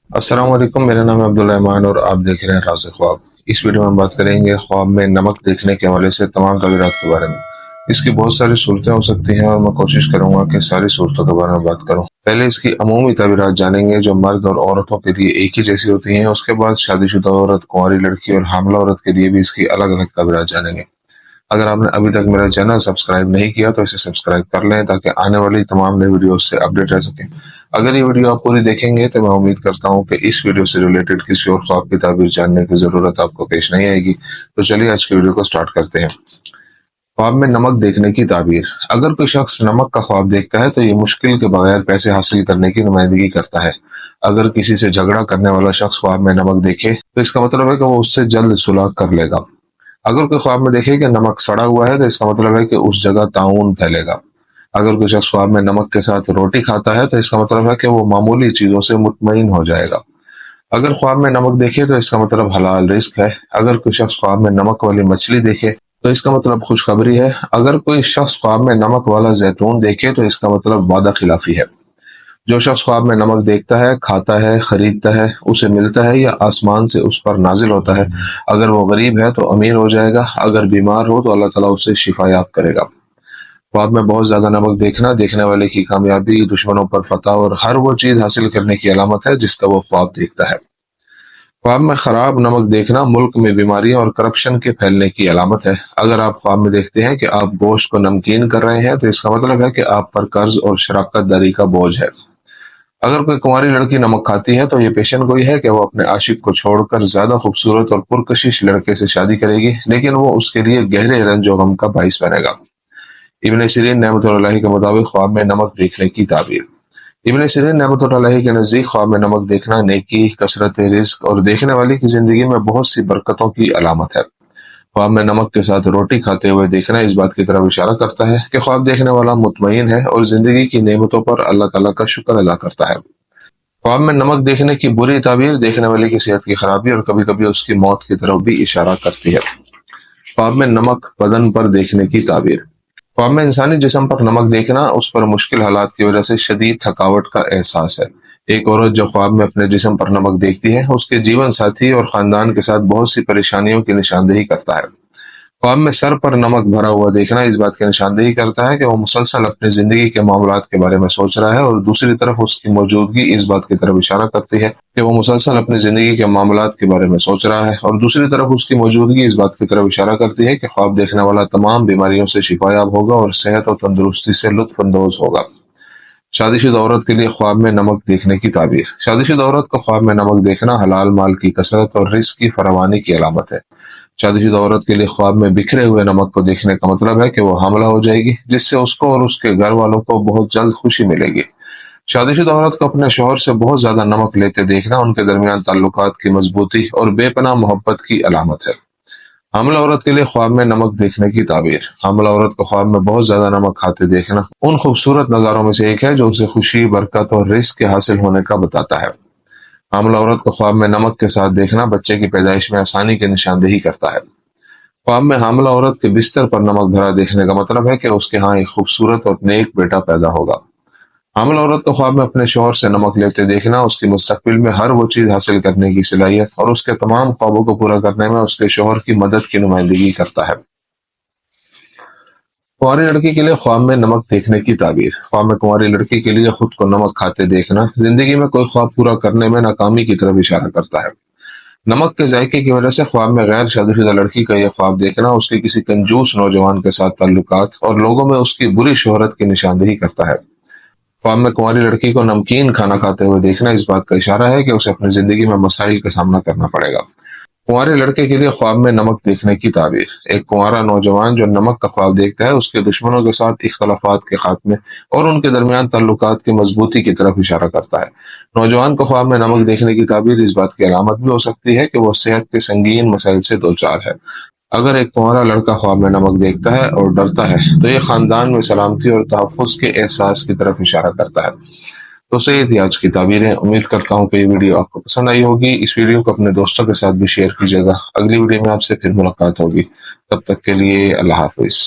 अस्सलाम वालेकुम। मेरा नाम है अब्दुल रहमान और आप देख रहे हैं राज़ ख्वाब। इस वीडियो में हम बात करेंगे ख्वाब में नमक देखने के हवाले से तमाम तगीरात के बारे में। इसकी बहुत सारी सूरतें हो सकती हैं और मैं कोशिश करूंगा कि सारी सूरतों के बारे में बात करूं। पहले इसकी अमूमी तबीरात जानेंगे जो मर्द और औरतों के लिए एक ही जैसी होती हैं। उसके बाद शादीशुदा औरत, कुंवारी लड़की और हामला औरत के लिए भी इसकी अलग अलग तबीरात जानेंगे। अगर आपने अभी तक मेरा चैनल सब्सक्राइब नहीं किया तो इसे सब्सक्राइब कर लें ताकि आने वाली तमाम नई वीडियो से अपडेट रह सकें। अगर ये वीडियो आप पूरी देखेंगे तो मैं उम्मीद करता हूँ कि इस वीडियो से रिलेटेड किसी और ख्वाब की ताबीर जानने की जरूरत आपको पेश नहीं आएगी। तो चलिए आज की वीडियो को स्टार्ट करते हैं। ख्वाब में नमक देखने की ताबीर। अगर कोई शख्स नमक का ख्वाब देखता है तो ये मुश्किल के बगैर पैसे हासिल करने की नुमाइंदगी करता है। अगर किसी से झगड़ा करने वाला शख्स ख्वाब में नमक देखे तो इसका मतलब है कि वो उससे जल्द सुलह कर लेगा। अगर कोई ख्वाब में देखे कि नमक सड़ा हुआ है तो इसका मतलब है कि उस जगह ताउन फैलेगा। अगर कोई शख्स ख्वाब में नमक के साथ रोटी खाता है तो इसका मतलब है कि वो मामूली चीजों से मुतमईन हो जाएगा। अगर ख्वाब में नमक देखे तो इसका मतलब हलाल रिस्क है। अगर कोई शख्स ख्वाब में नमक वाली मछली देखे तो इसका मतलब खुशखबरी है। अगर कोई शख्स ख्वाब में नमक वाला जैतून देखे तो इसका मतलब वादा खिलाफी है। जो शख्स ख्वाब में नमक देखता है, खाता है, खरीदता है, उसे मिलता है या आसमान से उस पर नाजिल होता है। अगर वो गरीब है तो अमीर हो जाएगा। अगर बीमार हो तो अल्लाह ताला उसे शिफा याब करेगा। ख्वाब में बहुत ज्यादा नमक देखना देखने वाले की कामयाबी, दुश्मनों पर फतह और हर वो चीज हासिल करने की अलामत है जिसका वो ख्वाब देखता है। ख्वाब में खराब नमक देखना मुल्क में बीमारियां और करप्शन के फैलने की अलामत है। अगर आप ख्वाब में देखते हैं कि आप गोश्त को नमकीन कर रहे हैं तो इसका मतलब है कि आप पर कर्ज और शराकत दारी का बोझ है। अगर कोई कुंवारी लड़की नमक खाती है तो ये पेशन गोई है कि वो अपने आशिक को छोड़कर ज्यादा खूबसूरत और पुरकशिश लड़के से शादी करेगी, लेकिन वो उसके लिए गहरे रंज और गम का बाइस बनेगा। इब्न सीरीन नेमतुल्लाह अलैहि के मुताबिक ख्वाब में नमक देखने की ताबीर। इब्न सीरीन नेमतुल्लाह अलैहि के नजदीक ख्वाब में नमक देखना नेकी, कसरत रिस्क और देखने वाले की जिंदगी में बहुत सी बरकतों की अलामत है। ख्वाब में नमक के साथ रोटी खाते हुए देखना इस बात की तरफ इशारा करता है कि ख्वाब देखने वाला मुतमईन है और जिंदगी की नेमतों पर अल्लाह ताला का शुक्र अदा करता है। ख्वाब में नमक देखने की बुरी ताबीर देखने वाले की सेहत की खराबी और कभी कभी उसकी मौत की तरफ भी इशारा करती है। ख्वाब में नमक बदन पर देखने की ताबीर। ख्वाब में इंसानी जिस्म पर नमक देखना उस पर मुश्किल हालात की वजह से शदीद थकावट का एहसास है। एक औरत जो ख्वाब में अपने जिस्म पर नमक देखती है उसके जीवन साथी और खानदान के साथ बहुत सी परेशानियों की निशानदेही करता है। ख्वाब में सर पर नमक भरा हुआ देखना इस बात की निशानदेही करता है कि वो मुसलसल अपनी जिंदगी के मामलात के बारे में सोच रहा है और दूसरी तरफ उसकी मौजूदगी इस बात की तरफ इशारा करती है कि वो मुसलसल अपनी जिंदगी के मामलात के बारे में सोच रहा है और दूसरी तरफ उसकी मौजूदगी इस बात की तरफ इशारा करती है कि ख्वाब देखने वाला तमाम बीमारियों से शिफायाब होगा और सेहत और तंदुरुस्ती से लुत्फ अंदोज होगा। शादीशुदा औरत के लिए ख्वाब में नमक देखने की ताबीर। शादीशुदा औरत को ख्वाब में नमक देखना हलाल माल की कसरत और रिस्क की फरावानी की अलामत है। शादीशुदा औरत के लिए ख्वाब में बिखरे हुए नमक को देखने का मतलब है कि वो हामला हो जाएगी, जिससे उसको और उसके घर वालों को बहुत जल्द खुशी मिलेगी। शादीशुदा औरत को अपने शोहर से बहुत ज्यादा नमक लेते देखना उनके दरमियान ताल्लुकात की मजबूती और बेपनाह मोहब्बत की अलामत है। हामला औरत के लिए ख्वाब में नमक देखने की ताबीर। हामला औरत को ख्वाब में बहुत ज्यादा नमक खाते देखना उन खूबसूरत नजारों में से एक है जो उसे खुशी, बरकत और रिस्क के हासिल होने का बताता है। हामला औरत को ख्वाब में नमक के साथ देखना बच्चे की पैदाइश में आसानी की निशानदेही करता है। ख्वाब में हामला औरत के बिस्तर पर नमक भरा देखने का मतलब है कि उसके यहाँ एक खूबसूरत और नेक बेटा पैदा होगा। हामिल औरत को ख्वाब में अपने शौहर से नमक लेते देखना उसकी मुस्तकबिल में हर वो चीज हासिल करने की सलाहियत और उसके तमाम ख्वाबों को पूरा करने में उसके शौहर की मदद की नुमाइंदगी करता है। कुंवारी लड़की के लिए ख्वाब में नमक देखने की ताबीर। ख्वाब में कुंवारी लड़की के लिए खुद को नमक खाते देखना जिंदगी में कोई ख्वाब पूरा करने में नाकामी की तरफ इशारा करता है। नमक के जायके की वजह से ख्वाब में गैर शादीशुदा लड़की का यह ख्वाब देखना उसके किसी कंजूस नौजवान के साथ ताल्लुकात और लोगों में उसकी बुरी शोहरत की निशानदेही करता है। ख्वाब में कुंवारी लड़की को नमकीन खाना खाते हुए देखना इस बात का इशारा है कि उसे अपनी जिंदगी में मसाइल का सामना करना पड़ेगा। कुंवारे लड़के के लिए ख्वाब में नमक देखने की ताबीर। एक कुंवारा नौजवान जो नमक का ख्वाब देखता है उसके दुश्मनों के साथ इख्तलाफात के खात्मे और उनके दरमियान ताल्लुकात की मजबूती की तरफ इशारा करता है। नौजवान को ख्वाब में नमक देखने की ताबीर इस बात की अलामत भी हो सकती है कि वह सेहत के संगीन मसाइल से दो चार है। अगर एक कुंवारा लड़का ख्वाब में नमक देखता है और डरता है तो यह खानदान में सलामती और तहफ़्फ़ुज़ के एहसास की तरफ इशारा करता है। तो सही थी आज की ताबीरें। उम्मीद करता हूँ कि ये वीडियो आपको पसंद आई होगी। इस वीडियो को अपने दोस्तों के साथ भी शेयर कीजिएगा। अगली वीडियो में आपसे फिर मुलाकात होगी। तब तक के लिए अल्लाह हाफिज।